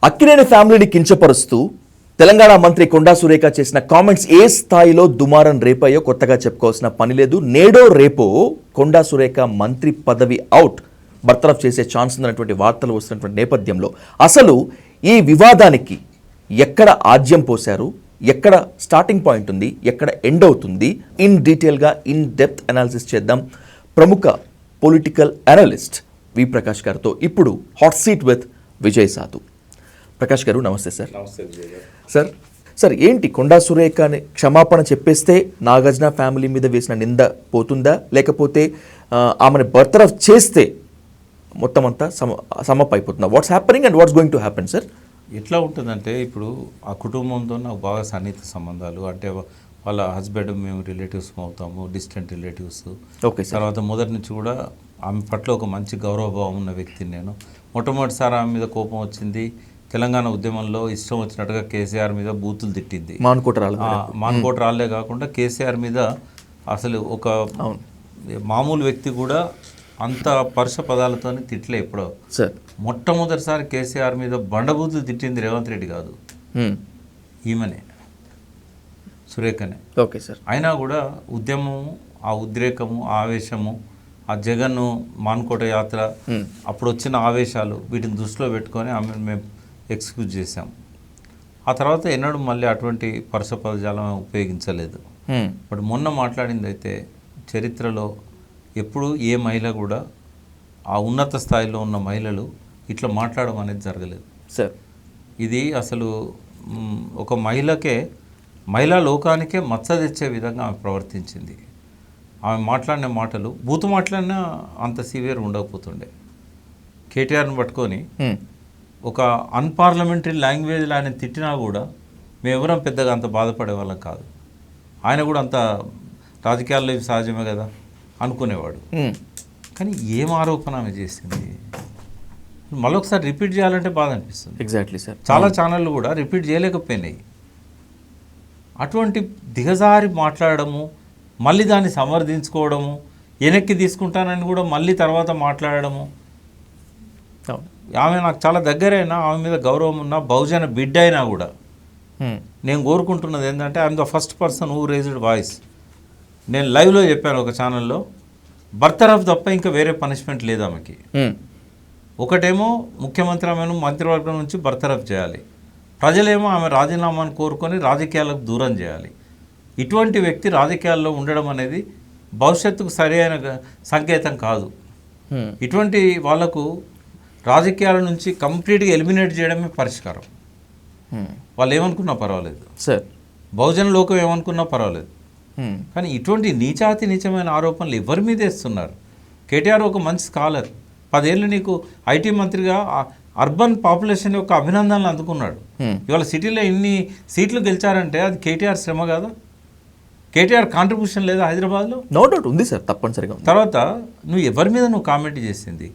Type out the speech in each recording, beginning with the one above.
అక్కినేని ఫ్యామిలీని కించపరుస్తూ తెలంగాణ మంత్రి కొండా సురేఖ చేసిన కామెంట్స్ ఏ స్థాయిలో దుమారం రేపాయో కొత్తగా చెప్పుకోవాల్సిన పని లేదు. నేడో రేపో కొండా సురేఖ మంత్రి పదవి అవుట్, బర్తరఫ్ చేసే ఛాన్స్ ఉన్నటువంటి వార్తలు వస్తున్నటువంటి నేపథ్యంలో అసలు ఈ వివాదానికి ఎక్కడ ఆజ్యం పోశారు, ఎక్కడ స్టార్టింగ్ పాయింట్ ఉంది, ఎక్కడ ఎండ్ అవుతుంది, ఇన్ డీటెయిల్గా ఇన్ డెప్త్ అనాలిసిస్ చేద్దాం ప్రముఖ పొలిటికల్ అనలిస్ట్ వి ప్రకాష్ గారితో. ఇప్పుడు హాట్ సీట్ విత్ విజయ్ సాధు. ప్రకాష్ గారు నమస్తే సార్. నమస్తే విజయ్ గారు. సార్ ఏంటి కొండా సురేఖని క్షమాపణ చెప్పేస్తే నాగార్జున ఫ్యామిలీ మీద వేసిన నింద పోతుందా, లేకపోతే ఆమెను బర్తరఫ్ చేస్తే మొత్తం అంతా సమప్ అయిపోతుందా? What's happening and what's going to happen sir? ఎట్లా ఉంటుందంటే ఇప్పుడు ఆ కుటుంబంతో నాకు బాగా సన్నిహిత సంబంధాలు, అంటే వాళ్ళ హస్బెండ్ మేము రిలేటివ్స్ అవుతాము, డిస్టెంట్ రిలేటివ్స్. Okay sir. తర్వాత మొదటి నుంచి కూడా ఆమె పట్ల ఒక మంచి గౌరవభావం ఉన్న వ్యక్తిని నేను. మొట్టమొదటిసారి ఆమె మీద కోపం వచ్చింది తెలంగాణ ఉద్యమంలో, ఇష్టం వచ్చినట్టుగా కేసీఆర్ మీద బూతులు తిట్టింది. మాన్కోట రాళ్లే కాకుండా కేసీఆర్ మీద అసలు ఒక మామూలు వ్యక్తి కూడా అంత పరుష పదాలతో తిట్లే. ఎప్పుడో మొట్టమొదటిసారి కేసీఆర్ మీద బండబూతులు తిట్టింది రేవంత్ రెడ్డి కాదు, ఈమెనే, సురేఖనే. Okay sir. అయినా కూడా ఉద్యమము, ఆ ఉద్రేకము, ఆ ఆవేశము, ఆ జగన్ మాన్కోట యాత్ర, అప్పుడు వచ్చిన ఆవేశాలు, వీటిని దృష్టిలో పెట్టుకొని ఆమెను మేము ఎక్స్క్యూజ్ చేశాం. ఆ తర్వాత ఎన్నడూ మళ్ళీ అటువంటి పరుష పదజాలం ఉపయోగించలేదు. బట్ మొన్న మాట్లాడింది అయితే చరిత్రలో ఎప్పుడు ఏ మహిళ కూడా, ఆ ఉన్నత స్థాయిలో ఉన్న మహిళలు ఇట్లా మాట్లాడడం అనేది జరగలేదు సార్. ఇది అసలు ఒక మహిళకే, మహిళా లోకానికే మచ్చ తెచ్చే విధంగా ఆమె ప్రవర్తించింది. ఆమె మాట్లాడిన మాటలు, బూతు మాట్లాడినా అంత సివియర్ ఉండకపోతుండే. కేటీఆర్ని పట్టుకొని ఒక అన్పార్లమెంటరీ లాంగ్వేజ్లో ఆయన తిట్టినా కూడా మేమెవరం పెద్దగా అంత బాధపడే వాళ్ళం కాదు. ఆయన కూడా అంత రాజకీయాల్లో ఇవి సహజమే కదా అనుకునేవాడు. కానీ ఏం ఆరోపణ ఆమె చేసింది మళ్ళొకసారి రిపీట్ చేయాలంటే బాధ అనిపిస్తుంది. Exactly sir. చాలా ఛానళ్ళు కూడా రిపీట్ చేయలేకపోయినాయి. అటువంటి దిగజారి మాట్లాడము, మళ్ళీ దాన్ని సమర్థించుకోవడము, వెనక్కి తీసుకుంటానని కూడా మళ్ళీ తర్వాత మాట్లాడము. ఆమె నాకు చాలా దగ్గరైనా, ఆమె మీద గౌరవం ఉన్న బహుజన బిడ్డ అయినా కూడా నేను కోరుకుంటున్నది ఏంటంటే, I'm the first person who raised voice. నేను లైవ్లో చెప్పాను ఒక ఛానల్లో, బర్తరఫ్ తప్ప ఇంకా వేరే పనిష్మెంట్ లేదు ఆమెకి. ఒకటేమో ముఖ్యమంత్రి ఆమెను మంత్రివర్గం నుంచి బర్తరఫ్ చేయాలి, ప్రజలేమో ఆమె రాజీనామాను కోరుకొని రాజకీయాలకు దూరం చేయాలి. ఇటువంటి వ్యక్తి రాజకీయాల్లో ఉండడం అనేది భవిష్యత్తుకు సరైన సంకేతం కాదు. ఇటువంటి వాళ్లకు రాజకీయాల నుంచి కంప్లీట్గా ఎలిమినేట్ చేయడమే పరిష్కారం. వాళ్ళు ఏమనుకున్నా పర్వాలేదు సార్, బహుజన లోకం ఏమనుకున్నా పర్వాలేదు, కానీ ఇటువంటి నీచమైన ఆరోపణలు ఎవరి మీద వేస్తున్నారు? కేటీఆర్ ఒక మంచి స్కాలర్, 10 ఏళ్ళు నీకు ఐటీ మంత్రిగా అర్బన్ పాపులేషన్ యొక్క అభినందనలు అందుకున్నాడు. ఇవాళ సిటీలో ఇన్ని సీట్లు గెలిచారంటే అది కేటీఆర్ శ్రమ కాదా? కేటీఆర్ కాంట్రిబ్యూషన్ లేదా హైదరాబాద్లో? నో డౌట్ ఉంది సార్, తప్పనిసరిగా. తర్వాత నువ్వు ఎవరి మీద నువ్వు కామెంట్ చేసింది?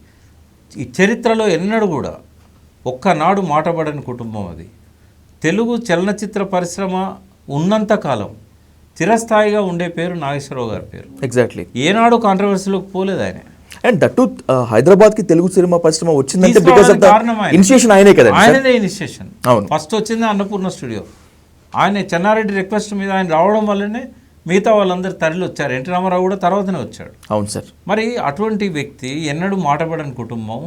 ఈ చరిత్రలో ఎన్నడూ కూడా ఒక్కనాడు మాటపడని కుటుంబం అది. తెలుగు చలనచిత్ర పరిశ్రమ ఉన్నంతకాలం చిరస్థాయిగా ఉండే పేరు నాగేశ్వరరావు గారి పేరు. ఎగ్జాక్ట్లీ. ఏనాడు కాంట్రవర్సీలోకి పోలేదు ఆయన. అండ్ దట్టు హైదరాబాద్ కి తెలుగు సినిమా పరిశ్రమ వచ్చిందంటే బికాజ్ ఆఫ్ ద ఇనిషియేషన్ ఆయనే కదా. ఆయనదే ఇనిషియేషన్. ఫస్ట్ వచ్చింది అన్నపూర్ణ స్టూడియో. ఆయన చెన్నారెడ్డి రిక్వెస్ట్ మీద ఆయన రావడం వల్లనే మిగతా వాళ్ళందరూ తరలి వచ్చారు. ఎన్టీ రామారావు కూడా తర్వాతనే వచ్చాడు. అవును సార్. మరి అటువంటి వ్యక్తి, ఎన్నడూ మాటపడని కుటుంబం,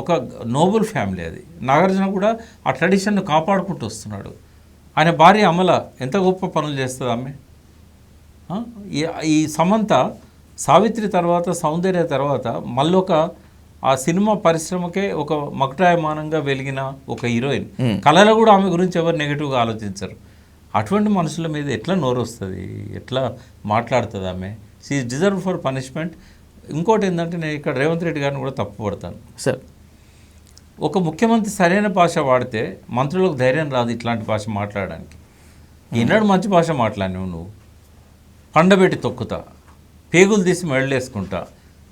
ఒక నోబుల్ ఫ్యామిలీ అది. నాగార్జున కూడా ఆ ట్రెడిషన్ను కాపాడుకుంటూ వస్తున్నాడు. ఆయన భార్య అమల ఎంత గొప్ప పనులు చేస్తుంది ఆమె. ఈ సమంత సావిత్రి తర్వాత, సౌందర్య తర్వాత మళ్ళొక ఆ సినిమా పరిశ్రమకే ఒక మకుటాయమానంగా వెలిగిన ఒక హీరోయిన్. కళలో కూడా ఆమె గురించి ఎవరు నెగిటివ్గా ఆలోచించరు. అటువంటి మనుషుల మీద ఎట్లా నోరు వస్తుంది, ఎట్లా మాట్లాడుతుంది ఆమె? She deserve for punishment. ఇంకోటి ఏంటంటే, నేను ఇక్కడ రేవంత్ రెడ్డి గారిని కూడా తప్పుపడతాను సార్. ఒక ముఖ్యమంత్రి సరైన భాష వాడితే మంత్రులకు ధైర్యం రాదు ఇట్లాంటి భాష మాట్లాడడానికి. ఈనాడు మంచి భాష మాట్లాడినావు నువ్వు. పండబెట్టి తొక్కుతా, పేగులు తీసి మెడలేసుకుంటా,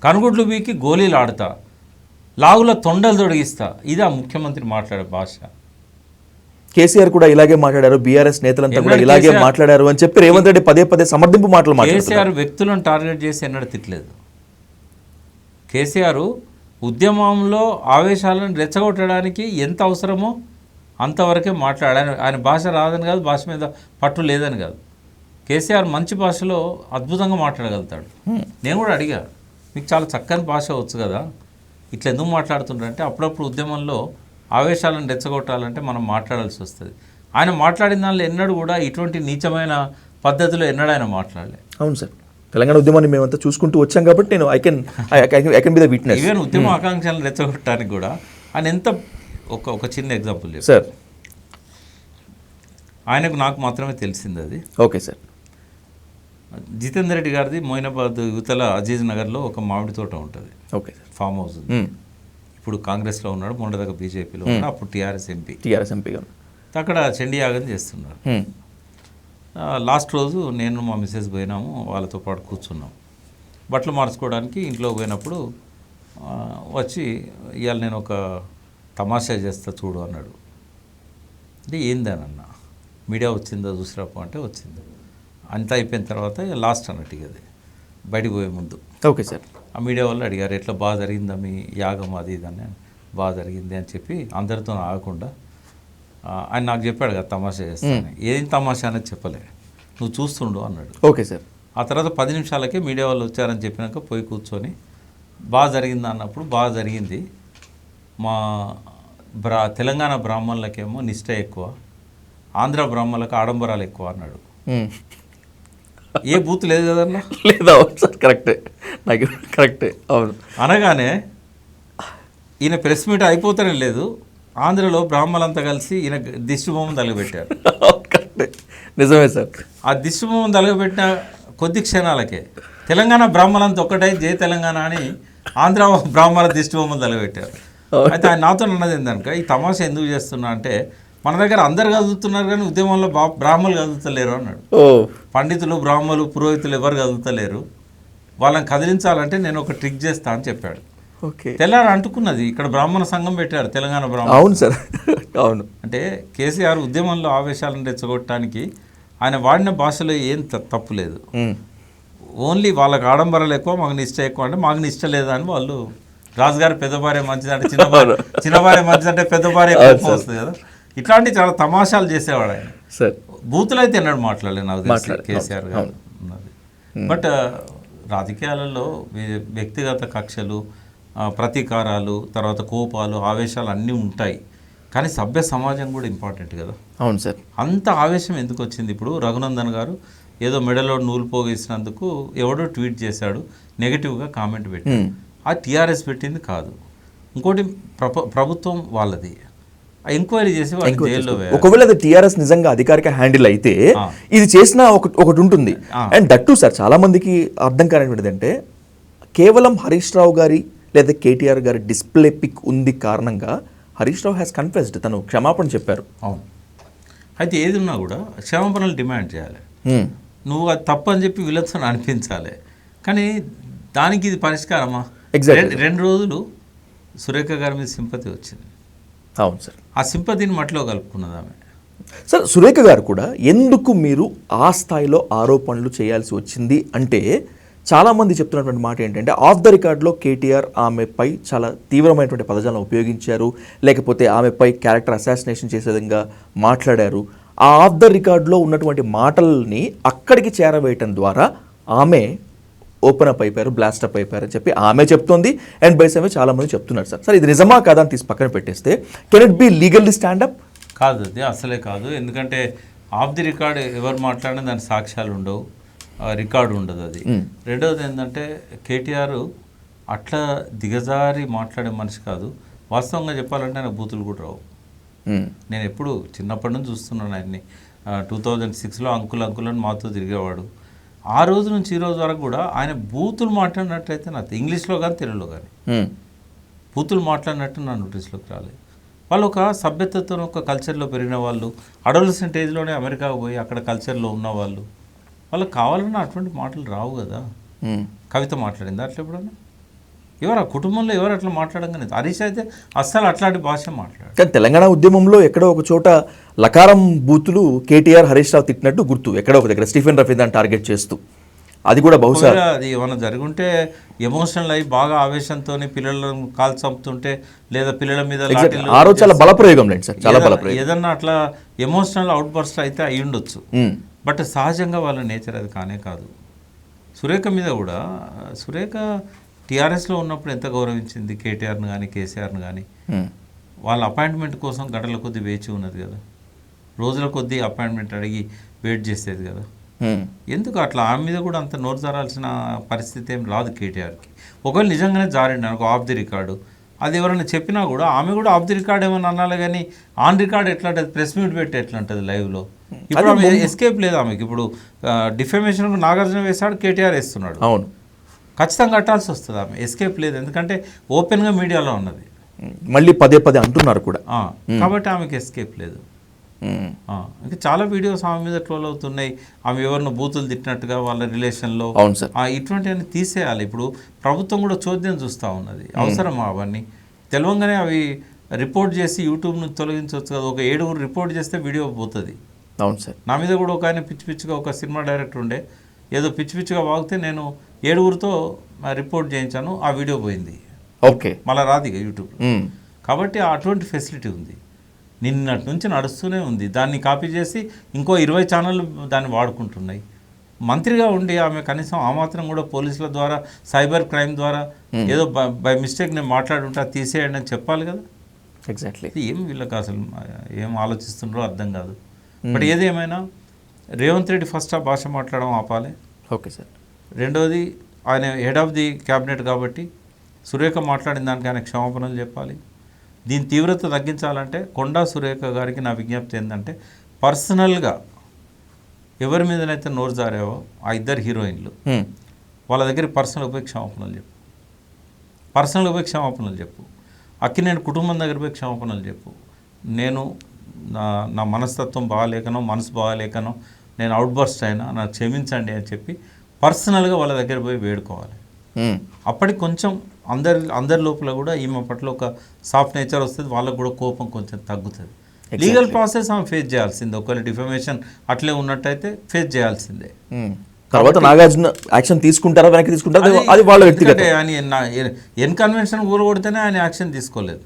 కనుగుడ్లు బీకి గోళీలు ఆడుతా, లాగుల తొండలు తొడిగిస్తా, ఇదా ముఖ్యమంత్రి మాట్లాడే భాష? కేసీఆర్ కూడా ఇలాగే మాట్లాడారు, బీఆర్ఎస్ నేతలంతా కూడా ఇలాగే మాట్లాడారు అని చెప్పి రేవంత్ రెడ్డి పదే సమర్థింపు మాటలు మాట్లాడారు. కేసీఆర్ వ్యక్తులను టార్గెట్ చేసి ఎన్నడూ తిట్టలేదు. కేసీఆర్ ఉద్యమంలో ఆవేశాలను రెచ్చగొట్టడానికి ఎంత అవసరమో అంతవరకే మాట్లాడాడు. ఆయన భాష రాదని కాదు, భాష మీద పట్టు లేదని కాదు. కేసీఆర్ మంచి భాషలో అద్భుతంగా మాట్లాడగలుగుతాడు. నేను కూడా అడిగా, మీకు చాలా చక్కని భాష వచ్చు కదా, ఇట్లా ఎందుకు మాట్లాడుతుంటారంటే అప్పుడప్పుడు ఉద్యమంలో ఆవేశాలను రెచ్చగొట్టాలంటే మనం మాట్లాడాల్సి వస్తుంది. ఆయన మాట్లాడిన దానిలో ఎన్నడూ కూడా ఇటువంటి నీచమైన పద్ధతిలో ఎన్నడూ ఆయన మాట్లాడలే. అవును సార్, తెలంగాణ ఉద్యమాన్ని మేమంతా చూసుకుంటూ వచ్చాం కాబట్టి నేను I can be the witness. Even ఉద్యమ ఆకాంక్షలను రెచ్చగొట్టడానికి కూడా ఆయన ఎంత ఒక చిన్న ఎగ్జాంపుల్ సార్, ఆయనకు నాకు మాత్రమే తెలిసింది అది. Okay sir. జితేందర్ రెడ్డి గారిది మోయినాబాద్ యువతల అజీజ్ నగర్లో ఒక మామిడి తోట ఉంటుంది. Okay sir. ఫామ్ హౌస్ ఉంది. ఇప్పుడు కాంగ్రెస్లో ఉన్నాడు, మొన్నదాకా బీజేపీలో ఉన్నాడు, అప్పుడు టీఆర్ఎస్ ఎంపీగా అక్కడ చండీ యాగం చేస్తున్నారు. లాస్ట్ రోజు నేను మా మిస్సెస్ పోయినాము, వాళ్ళతో పాటు కూర్చున్నాం. బట్టలు మార్చుకోవడానికి ఇంట్లో పోయినప్పుడు వచ్చి ఇవాళ నేను ఒక తమాషా చేస్తా చూడు అన్నాడు. అంటే ఏందనన్నా, మీడియా వచ్చిందో చూసిరాపు అంటే వచ్చింది. అంతా అయిపోయిన తర్వాత లాస్ట్ అన్నట్టు అది బయటికి పోయే ముందు. Okay sir. ఆ మీడియా వాళ్ళు అడిగారు, ఎట్లా బాగా జరిగిందా మీ యాగం అది ఇదని. బాగా జరిగింది అని చెప్పి అందరితో ఆగకుండా ఆయన నాకు చెప్పాడు కదా తమాషా చేస్తాను. ఏం తమాషా అనేది చెప్పలే, నువ్వు చూస్తుండు అన్నాడు. Okay sir. ఆ తర్వాత 10 నిమిషాలకే మీడియా వాళ్ళు వచ్చారని చెప్పినాక పోయి కూర్చొని బాగా జరిగిందా అన్నప్పుడు బాగా జరిగింది. మా తెలంగాణ బ్రాహ్మణులకేమో నిష్ఠ ఎక్కువ, ఆంధ్ర బ్రాహ్మణులకు ఆడంబరాలు ఎక్కువ అన్నాడు. ఏ బూత్ లేదు కదన్నా. లేదా సార్, కరెక్టే, నాకు కరెక్టే. అవును. అనగానే ఈయన ప్రెస్ మీట్ అయిపోతేనే లేదు, ఆంధ్రలో బ్రాహ్మణులంతా కలిసి ఈయన దిష్టిబొమ్మ తలగబెట్టారు. కరెక్టే, నిజమే సార్. ఆ దిష్టిబొమ్మ తలగబెట్టిన కొద్ది క్షణాలకే తెలంగాణ బ్రాహ్మణులంతా ఒక్కటై జై తెలంగాణ అని ఆంధ్ర బ్రాహ్మణ దిష్టిబొమ్మ తలగబెట్టారు. అయితే ఆయన నాతో అన్నది ఏంటంటే, ఈ తమాషా ఎందుకు చేస్తున్నా అంటే, మన దగ్గర అందరు కదులుతున్నారు కానీ ఉద్యమంలో బ్రాహ్మణులు కదులుతలేరు అన్నాడు. పండితులు, బ్రాహ్మణులు, పురోహితులు ఎవరు కదులుతలేరు, వాళ్ళని కదిలించాలంటే నేను ఒక ట్రిక్ చేస్తా అని చెప్పాడు. తెల్లారు అంటుకున్నది, ఇక్కడ బ్రాహ్మణ సంఘం పెట్టారు తెలంగాణ బ్రాహ్మణ. అవును సార్, అవును. అంటే కేసీఆర్ ఉద్యమంలో ఆవేశాలను రెచ్చగొట్టడానికి ఆయన వాడిన భాషలో ఏం తప్పు లేదు. ఓన్లీ వాళ్ళకి ఆడంబరాలు ఎక్కువ, మాకు నిష్ట ఎక్కువ అంటే మాకు నిష్ట లేదా అని వాళ్ళు, రాజుగారు పెద్ద భార్య మంచిదంటే చిన్న భార్య మంచిదంటే పెద్ద భార్య ఎక్కువ వస్తుంది కదా, ఇట్లాంటి చాలా తమాషాలు చేసేవాడు ఆయన. బూతులు అయితే ఎన్నడూ మాట్లాడలేదు నాకు తెలిసి కేసీఆర్ గారు ఉన్నది. బట్ రాజకీయాలలో వ్యక్తిగత కక్షలు, ప్రతీకారాలు, తర్వాత కోపాలు, ఆవేశాలు అన్నీ ఉంటాయి, కానీ సభ్య సమాజం కూడా ఇంపార్టెంట్ కదా. అవును సార్. అంత ఆవేశం ఎందుకు వచ్చింది? ఇప్పుడు రఘునందన్ గారు ఏదో మెడలో నూలు పోగేసినందుకు ఎవడో ట్వీట్ చేశాడు, నెగిటివ్గా కామెంట్ పెట్టాడు. ఆ టీఆర్ఎస్ పెట్టింది కాదు, ఇంకోటి ప్రభుత్వం వాళ్ళది. ఎంక్వైరీ చేసి జైల్లో ఒకవేళ అది టీఆర్ఎస్ నిజంగా అధికారిక హ్యాండిల్ అయితే ఇది చేసిన ఒకటి ఉంటుంది. అండ్ దట్టు సార్, చాలా మందికి అర్థం కానిటువంటిది అంటే, కేవలం హరీష్ రావు గారి లేదా కేటీఆర్ గారి డిస్ప్లే పిక్ ఉంది కారణంగా హరీష్ రావు హ్యాస్ కన్ఫెస్డ్, తను క్షమాపణ చెప్పారు. అవును. అయితే ఏది ఉన్నా కూడా క్షమాపణలు డిమాండ్ చేయాలి. నువ్వు అది తప్పని చెప్పి విలత్సన అనిపించాలి, కానీ దానికి ఇది పరిష్కారమా? 2 రోజులు సురేఖ గారి మీద సింపతి వచ్చింది. అవును సార్. ఆ సింపతిని మట్టిలో కలుపుకున్నది ఆమె. సార్, సురేఖ గారు కూడా ఎందుకు మీరు ఆ స్థాయిలో ఆరోపణలు చేయాల్సి వచ్చింది అంటే, చాలామంది చెప్తున్నటువంటి మాట ఏంటంటే, ఆఫ్ ద రికార్డ్లో కేటీఆర్ ఆమెపై చాలా తీవ్రమైనటువంటి పదజాలను ఉపయోగించారు, లేకపోతే ఆమెపై క్యారెక్టర్ అసాసినేషన్ చేసే విధంగా మాట్లాడారు. ఆ ఆఫ్ ద రికార్డ్లో ఉన్నటువంటి మాటల్ని అక్కడికి చేరవేయటం ద్వారా ఆమె ఓపెన్ అప్ అయిపోయారు, బ్లాస్ట్ అప్ అయిపోయారు అని చెప్పి ఆమె చెప్తోంది. అండ్ బైసమే చాలామంది చెప్తున్నారు. సార్, ఇది నిజమా కాదా అని తీసి పక్కన పెట్టేస్తే, can it be legally stand up? కాదు, అది అసలే కాదు. ఎందుకంటే ఆఫ్ ది రికార్డ్ ఎవరు మాట్లాడినా దాని సాక్ష్యాలు ఉండవు, రికార్డు ఉండదు అది. రెండవది ఏంటంటే, కేటీఆర్ అట్లా దిగజారి మాట్లాడే మనిషి కాదు. వాస్తవంగా చెప్పాలంటే ఆయన బూతులు కూడా రావు. నేను ఎప్పుడు చిన్నప్పటి నుంచి చూస్తున్నాను ఆయన్ని. 2006లో అంకుల్ అని మాతో తిరిగేవాడు. ఆ రోజు నుంచి ఈ రోజు వరకు కూడా ఆయన బూతులు మాట్లాడినట్టయితే నాకు ఇంగ్లీష్లో కానీ తెలుగులో కానీ బూతులు మాట్లాడినట్టు నా నోటీస్లోకి రాలేదు. వాళ్ళు ఒక సభ్యతతో ఒక కల్చర్లో పెరిగిన వాళ్ళు, అడోలసెంట్ ఏజ్లోనే అమెరికాకు పోయి అక్కడ కల్చర్లో ఉన్నవాళ్ళు, వాళ్ళకి కావాలన్నా అటువంటి మాటలు రావు కదా. కవిత మాట్లాడింది అట్లా ఎప్పుడన్నా? ఎవరు ఆ కుటుంబంలో ఎవరు అట్లా మాట్లాడగానే? హరీష్ అయితే అస్సలు అట్లాంటి భాష మాట్లాడు. కానీ తెలంగాణ ఉద్యమంలో ఎక్కడో ఒక చోట లకారం బూతులు కేటీఆర్ హరీష్ రావు తిట్టినట్టు గుర్తు, ఎక్కడో ఒక దగ్గర స్టీఫెన్ రఫీ దాన్ని టార్గెట్ చేస్తూ. అది కూడా బహుశా ఒకవేళ అది ఏమైనా జరుగుంటే ఎమోషనల్ అయ్యి బాగా ఆవేశంతో పిల్లలను కాల్ చంపుతుంటే లేదా పిల్లల మీద లాఠీలు ఆ రోజు చాలా బలప్రయోగం లేండి సార్, చాలా బలప్రయోగం. ఏదన్నా అట్లా ఎమోషనల్ అవుట్ బర్స్ట్ అయితే అయి ఉండొచ్చు. బట్ సహజంగా వాళ్ళ నేచర్ అది కానే కాదు. సురేఖ మీద కూడా సురేఖ టీఆర్ఎస్లో ఉన్నప్పుడు ఎంత గౌరవించింది కేటీఆర్ని కానీ కేసీఆర్ని కానీ. వాళ్ళ అపాయింట్మెంట్ కోసం గంటల కొద్దీ వేచి ఉన్నది కదా, రోజుల కొద్దీ అపాయింట్మెంట్ అడిగి వెయిట్ చేసేది కదా. ఎందుకు అట్లా ఆమె మీద కూడా అంత నోరు జారాల్సిన పరిస్థితి ఏం రాదు కేటీఆర్కి. ఒకవేళ నిజంగానే జారిండి అనుకో ఆఫ్ ది రికార్డు, అది ఎవరైనా చెప్పినా కూడా ఆమె కూడా ఆఫ్ ది రికార్డ్ ఏమని అనాలి కానీ ఆన్ రికార్డ్ ఎట్లా ఉంటుంది, ప్రెస్ మీట్ పెట్టి ఎట్లా ఉంటుంది లైవ్లో. ఇప్పుడు ఆమె ఎస్కేప్ లేదు ఆమెకి. ఇప్పుడు డిఫమేషన్ నాగార్జున వేశాడు, కేటీఆర్ వేస్తున్నాడు. అవును, ఖచ్చితంగా కట్టాల్సి వస్తుంది. ఆమె ఎస్కేప్ లేదు, ఎందుకంటే ఓపెన్గా మీడియాలో ఉన్నది, మళ్ళీ పదే పదే అంటున్నారు కూడా. కాబట్టి ఆమెకి ఎస్కేప్ లేదు. ఇంకా చాలా వీడియోస్ ఆమె మీద ట్రోల్ అవుతున్నాయి. ఆమె ఎవరిని బూతులు తిట్టినట్టుగా వాళ్ళ రిలేషన్లో. అవును సార్, ఇటువంటివన్నీ తీసేయాలి. ఇప్పుడు ప్రభుత్వం కూడా చోద్యం చూస్తూ ఉన్నది. అవసరమా అవన్నీ? తెలవంగానే అవి రిపోర్ట్ చేసి యూట్యూబ్ నుంచి తొలగించవచ్చు కదా. ఒక 7 రిపోర్ట్ చేస్తే వీడియో పోతుంది. అవును సార్, నా మీద కూడా ఒక ఆయన పిచ్చి పిచ్చిగా ఒక సినిమా డైరెక్టర్ ఉండే, ఏదో పిచ్చి పిచ్చిగా వాగితే నేను 7 రిపోర్ట్ చేయించాను, ఆ వీడియో పోయింది. ఓకే, మళ్ళీ రాదు ఇక యూట్యూబ్. కాబట్టి అటువంటి ఫెసిలిటీ ఉంది, నిన్నటి నుంచి నడుస్తూనే ఉంది. దాన్ని కాపీ చేసి ఇంకో 20 ఛానళ్ళు దాన్ని వాడుకుంటున్నాయి. మంత్రిగా ఉండి ఆమె కనీసం ఆ మాత్రం కూడా పోలీసుల ద్వారా సైబర్ క్రైమ్ ద్వారా ఏదో బై మిస్టేక్ నేను మాట్లాడుంటా తీసేయండి అని చెప్పాలి కదా. ఎగ్జాక్ట్లీ. ఏం వీళ్ళకి అసలు ఏం ఆలోచిస్తుండ్రో అర్థం కాదు. బట్ ఏది ఏమైనా రేవంత్ రెడ్డి ఫస్ట్ ఆ భాష మాట్లాడడం ఆపాలి. Okay sir. రెండవది ఆయన హెడ్ ఆఫ్ ది క్యాబినెట్ కాబట్టి సురేఖ మాట్లాడిన దానికి ఆయన క్షమాపణలు చెప్పాలి. దీని తీవ్రత తగ్గించాలంటే కొండా సురేఖ గారికి నా విజ్ఞప్తి ఏంటంటే, పర్సనల్గా ఎవరి మీదనైతే నోరు జారావో ఆ 2 హీరోయిన్లు వాళ్ళ దగ్గర పర్సనల్గా పోయి క్షమాపణలు చెప్పు. పర్సనల్గా పోయి క్షమాపణలు చెప్పు. అక్కినేని కుటుంబం దగ్గర పోయి క్షమాపణలు చెప్పు. నేను నా మనస్తత్వం బాగాలేకనో మనసు బాగాలేకనో నేను అవుట్ బర్స్ట్ అయినా నాకు క్షమించండి అని చెప్పి పర్సనల్గా వాళ్ళ దగ్గర పోయి వేడుకోవాలి. అప్పటికి కొంచెం అందరి లోపల కూడా ఈమె పట్ల ఒక సాఫ్ట్ నేచర్ వస్తుంది, వాళ్ళకు కూడా కోపం కొంచెం తగ్గుతుంది. లీగల్ ప్రాసెస్ ఆమె ఫేస్ చేయాల్సిందే. ఒకవేళ డిఫమేషన్ అట్లే ఉన్నట్టయితే ఫేస్ చేయాల్సిందే. తర్వాత నాగార్జున యాక్షన్ తీసుకుంటారా వెనక్కి తీసుకుంటారా అది వాళ్ళ వ్యక్తిగత. ఆయన ఎన్ కన్వెన్షన్ ఊరగొడితేనే ఆయన యాక్షన్ తీసుకోలేదు.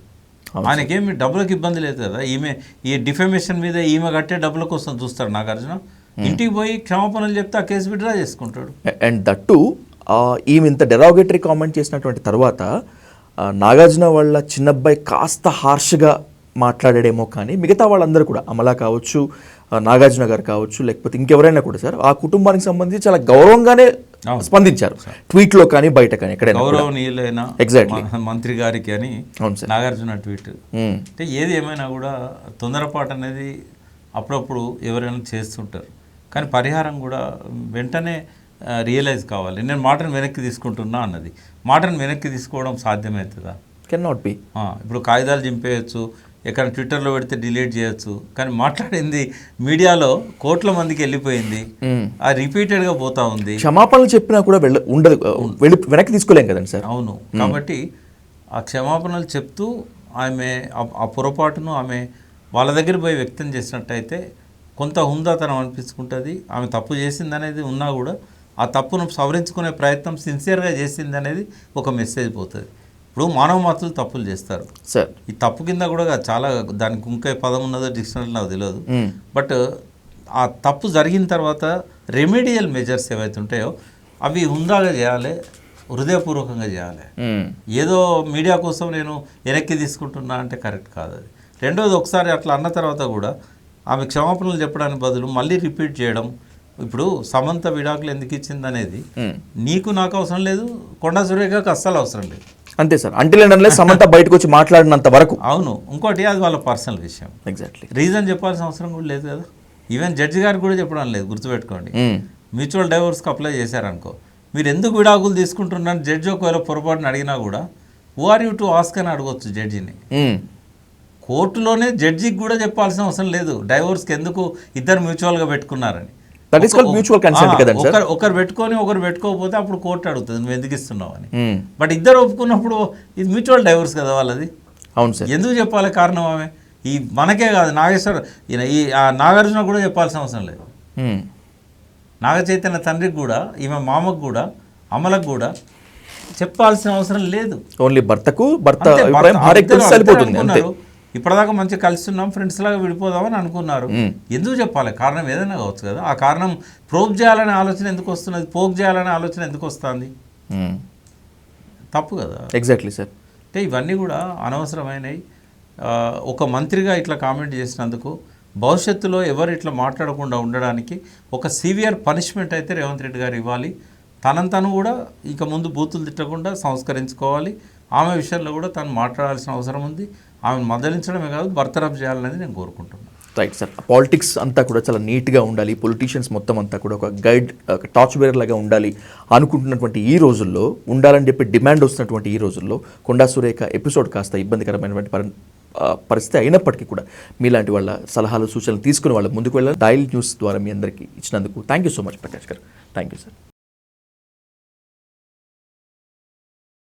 ఆయనకేమి డబ్బులకు ఇబ్బంది లేదు కదా. ఈ డిఫమేషన్ మీద ఈమె కట్టే డబ్బుల కోసం చూస్తాడు నాగార్జున. ఇంటికి పోయి క్షమాపణలు చెప్తే ఆ కేసు విత్డ్రా చేసుకుంటాడు. అండ్ దట్టు ఈమె ఇంత డెరాగేటరీ కామెంట్ చేసినటువంటి తర్వాత నాగార్జున వాళ్ళ చిన్నబ్బాయి కాస్త హార్ష్గా మాట్లాడాడేమో, కానీ మిగతా వాళ్ళందరూ కూడా అమలా కావచ్చు, నాగార్జున గారు కావచ్చు, లేకపోతే ఇంకెవరైనా కూడా సార్ ఆ కుటుంబానికి సంబంధించి చాలా గౌరవంగానే స్పందించారు. ట్వీట్లో కానీ బయట కానీ ఎక్కడైనా గౌరవనీయులైన ఎగ్జాక్ట్లీ మంత్రి గారికి అని నాగార్జున ట్వీట్. అంటే ఏది ఏమైనా కూడా తొందరపాటు అనేది అప్పుడప్పుడు ఎవరైనా చేస్తుంటారు, కానీ పరిహారం కూడా వెంటనే రియలైజ్ కావాలి. నేను మాటను వెనక్కి తీసుకుంటున్నా అన్నది, మాటను వెనక్కి తీసుకోవడం సాధ్యమవుతుందా? Can not be. ఇప్పుడు కాగితాలు చింపేయచ్చు, ఎక్కడ ట్విట్టర్లో పెడితే డిలీట్ చేయొచ్చు, కానీ మాట్లాడింది మీడియాలో కోట్ల మందికి వెళ్ళిపోయింది, అది రిపీటెడ్గా పోతా ఉంది. క్షమాపణలు చెప్పినా కూడా ఉండదు, వెనక్కి తీసుకోలేం కదండి సార్. అవును, కాబట్టి ఆ క్షమాపణలు చెప్తూ ఆమె ఆ పొరపాటును ఆమె వాళ్ళ దగ్గర పోయి వ్యక్తం చేసినట్టయితే కొంత హుందాతనం అనిపించుకుంటుంది. ఆమె తప్పు చేసింది అనేది ఉన్నా కూడా ఆ తప్పును సవరించుకునే ప్రయత్నం సిన్సియర్గా చేసింది అనేది ఒక మెసేజ్ పోతుంది. ఇప్పుడు మానవ మాత్రులు తప్పులు చేస్తారు సార్, ఈ తప్పు కింద కూడా చాలా దానికి ఇంకే పదం ఉన్నదో డిక్షనరీ నాకు తెలియదు. బట్ ఆ తప్పు జరిగిన తర్వాత రెమెడియల్ మెజర్స్ ఏవైతే ఉంటాయో అవి హుందాగా చేయాలి, హృదయపూర్వకంగా చేయాలి. ఏదో మీడియా కోసం నేను వెనక్కి తీసుకుంటున్నా అంటే కరెక్ట్ కాదు అది. రెండోది, ఒకసారి అట్లా అన్న తర్వాత కూడా ఆమె క్షమాపణలు చెప్పడానికి బదులు మళ్ళీ రిపీట్ చేయడం. ఇప్పుడు సమంత విడాకులు ఎందుకు ఇచ్చింది అనేది నీకు నాకు అవసరం లేదు, కొండా సురేఖకు అస్సలు అవసరం లేదు. అంతే సార్, అంటే సమంత బయటకు వచ్చి మాట్లాడినంత వరకు. అవును, ఇంకోటి అది వాళ్ళ పర్సనల్ విషయం. ఎగ్జాక్ట్లీ, రీజన్ చెప్పాల్సిన అవసరం కూడా లేదు కదా. ఈవెన్ జడ్జి గారికి కూడా చెప్పడం లేదు, గుర్తుపెట్టుకోండి. మ్యూచువల్ డైవోర్స్కి అప్లై చేశారనుకో, మీరు ఎందుకు విడాకులు తీసుకుంటున్నారు జడ్జి ఒకవేళ పొరపాటున అడిగినా కూడా who are you to ask అని అడగొచ్చు జడ్జిని. కోర్టులోనే జడ్జికి కూడా చెప్పాల్సిన అవసరం లేదు డైవోర్స్కి ఎందుకు ఇద్దరు మ్యూచువల్గా పెట్టుకున్నారని. ఒకరు పెట్టుకొని ఒకరు పెట్టుకోకపోతే అప్పుడు కోర్టు అడుగుతుంది నువ్వు ఎందుకు ఇస్తున్నావు అని. బట్ ఇద్దరు ఒప్పుకున్నప్పుడు ఇది మ్యూచువల్ డైవోర్స్ కదా వాళ్ళది. అవును సార్, ఎందుకు చెప్పాలి కారణం ఆమె? ఈ మనకే కాదు, నాగేశ్వర ఈ నాగార్జున కూడా చెప్పాల్సిన అవసరం లేదు. నాగ చైతన్య తండ్రికి కూడా ఈమె మామకు కూడా అమలకు కూడా చెప్పాల్సిన అవసరం లేదు. ఓన్లీ భర్త అంతే, అభిప్రాయం భార్యకు తెలిసి అందరూ సరిపోతుంది అంతే. అనుకున్నారు. ఇప్పటిదాకా మంచిగా కలిసి ఉన్నాం, ఫ్రెండ్స్ లాగా విడిపోదామని అనుకున్నారు. ఎందుకు చెప్పాలి? కారణం ఏదైనా కావచ్చు కదా. ఆ కారణం ప్రోబ్ చేయాలనే ఆలోచన ఎందుకు వస్తున్నది, పోక్ చేయాలనే ఆలోచన ఎందుకు వస్తుంది? తప్పు కదా. Exactly sir. అంటే ఇవన్నీ కూడా అనవసరమైనవి. ఒక మంత్రిగా ఇట్లా కామెంట్ చేసినందుకు భవిష్యత్తులో ఎవరు ఇట్లా మాట్లాడకుండా ఉండడానికి ఒక సివియర్ పనిష్మెంట్ అయితే రేవంత్ రెడ్డి గారు ఇవ్వాలి. తనంతను కూడా ఇక ముందు బూతులు తిట్టకుండా సంస్కరించుకోవాలి. ఆమె విషయంలో కూడా తను మాట్లాడాల్సిన అవసరం ఉంది. ఆమెను మందలించడమే కాదు, బర్తరఫ్ చేయాలనేది నేను కోరుకుంటున్నాను. Right sir. పాలిటిక్స్ అంతా కూడా చాలా నీట్గా ఉండాలి, పొలిటీషియన్స్ మొత్తం అంతా కూడా ఒక గైడ్, ఒక టార్చ్ బేరర్ లాగా ఉండాలి అనుకుంటున్నటువంటి ఈ రోజుల్లో, ఉండాలని చెప్పి డిమాండ్ వస్తున్నటువంటి ఈ రోజుల్లో కొండా సురేఖ ఎపిసోడ్ కాస్త ఇబ్బందికరమైనటువంటి పరిస్థితి అయినప్పటికీ కూడా మీలాంటి వాళ్ళ సలహాలు సూచనలు తీసుకుని వాళ్ళ ముందుకు వెళ్ళాలి. డైల్ న్యూస్ ద్వారా మీ అందరికీ ఇచ్చినందుకు thank you so much Prakash గారు. Thank you sir.